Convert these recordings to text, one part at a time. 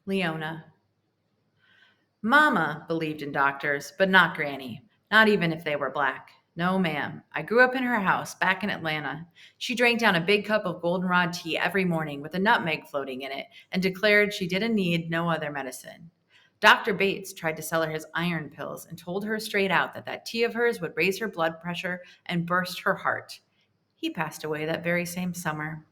LEONA. Mama believed in doctors, but not Granny, not even if they were black. No, ma'am. I grew up in her house back in Atlanta. She drank down a big cup of goldenrod tea every morning with a nutmeg floating in it and declared she didn't need no other medicine. Dr. Bates tried to sell her his iron pills and told her straight out that that tea of hers would raise her blood pressure and burst her heart. He passed away that very same summer.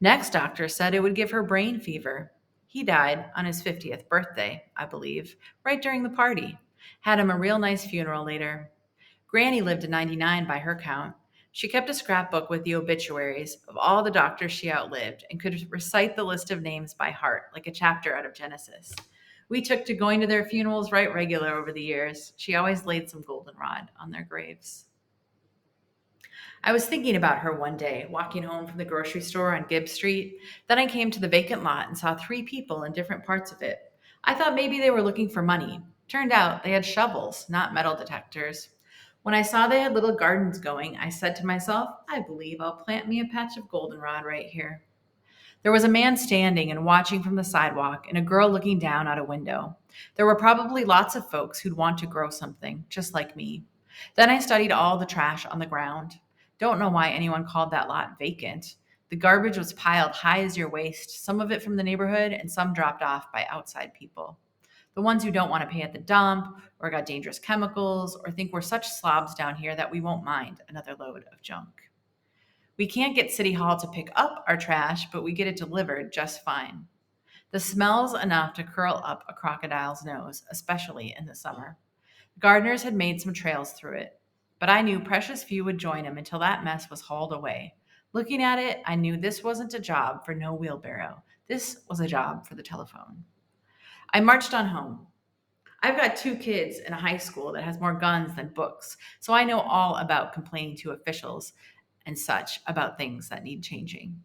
Next doctor said it would give her brain fever. He died on his 50th birthday, I believe, right during the party. Had him a real nice funeral later. Granny lived to 99 by her count. She kept a scrapbook with the obituaries of all the doctors she outlived and could recite the list of names by heart, like a chapter out of Genesis. We took to going to their funerals right regular over the years. She always laid some goldenrod on their graves. I was thinking about her one day, walking home from the grocery store on Gibb Street. Then I came to the vacant lot and saw three people in different parts of it. I thought maybe they were looking for money. Turned out they had shovels, not metal detectors. When I saw they had little gardens going, I said to myself, I believe I'll plant me a patch of goldenrod right here. There was a man standing and watching from the sidewalk and a girl looking down out a window. There were probably lots of folks who'd want to grow something, just like me. Then I studied all the trash on the ground. Don't know why anyone called that lot vacant. The garbage was piled high as your waist, some of it from the neighborhood and some dropped off by outside people. The ones who don't want to pay at the dump, or got dangerous chemicals, or think we're such slobs down here that we won't mind another load of junk. We can't get City Hall to pick up our trash, but we get it delivered just fine. The smell's enough to curl up a crocodile's nose, especially in the summer. Gardeners had made some trails through it, but I knew precious few would join him until that mess was hauled away. Looking at it, I knew this wasn't a job for no wheelbarrow. This was a job for the telephone. I marched on home. I've got two kids in a high school that has more guns than books, so I know all about complaining to officials and such about things that need changing.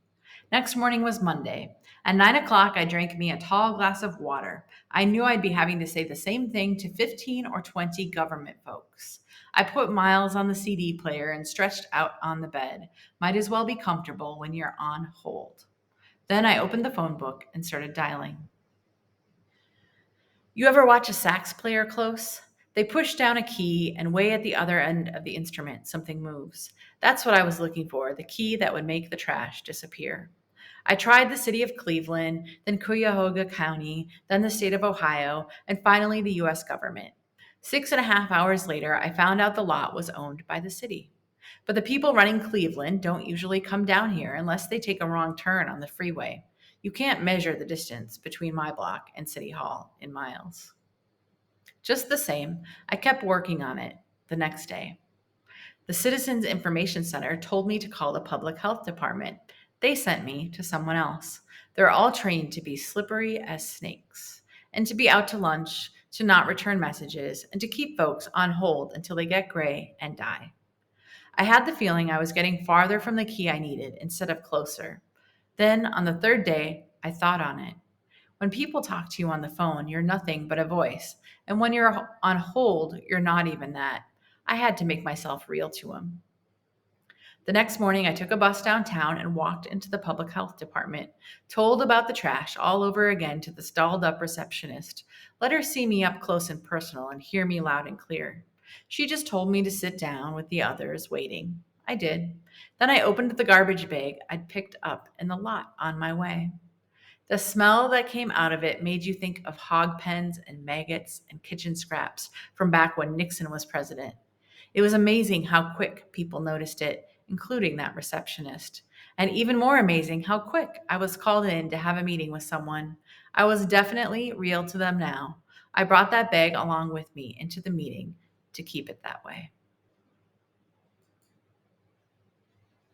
Next morning was Monday. At 9 o'clock, I drank me a tall glass of water. I knew I'd be having to say the same thing to 15 or 20 government folks. I put Miles on the CD player and stretched out on the bed. Might as well be comfortable when you're on hold. Then I opened the phone book and started dialing. You ever watch a sax player close? They push down a key, and way at the other end of the instrument, something moves. That's what I was looking for, the key that would make the trash disappear. I tried the city of Cleveland, then Cuyahoga County, then the state of Ohio, and finally the US government. 6.5 hours later, I found out the lot was owned by the city. But the people running Cleveland don't usually come down here unless they take a wrong turn on the freeway. You can't measure the distance between my block and City Hall in miles. Just the same, I kept working on it the next day. The Citizens Information Center told me to call the public health department. They sent me to someone else. They're all trained to be slippery as snakes and to be out to lunch, to not return messages, and to keep folks on hold until they get gray and die. I had the feeling I was getting farther from the key I needed instead of closer. Then, on the third day, I thought on it. When people talk to you on the phone, you're nothing but a voice. And when you're on hold, you're not even that. I had to make myself real to them. The next morning, I took a bus downtown and walked into the public health department, told about the trash all over again to the stalled up receptionist. Let her see me up close and personal and hear me loud and clear. She just told me to sit down with the others waiting. I did. Then I opened the garbage bag I'd picked up in the lot on my way. The smell that came out of it made you think of hog pens and maggots and kitchen scraps from back when Nixon was president. It was amazing how quick people noticed it, including that receptionist. And even more amazing how quick I was called in to have a meeting with someone. I was definitely real to them now. I brought that bag along with me into the meeting to keep it that way.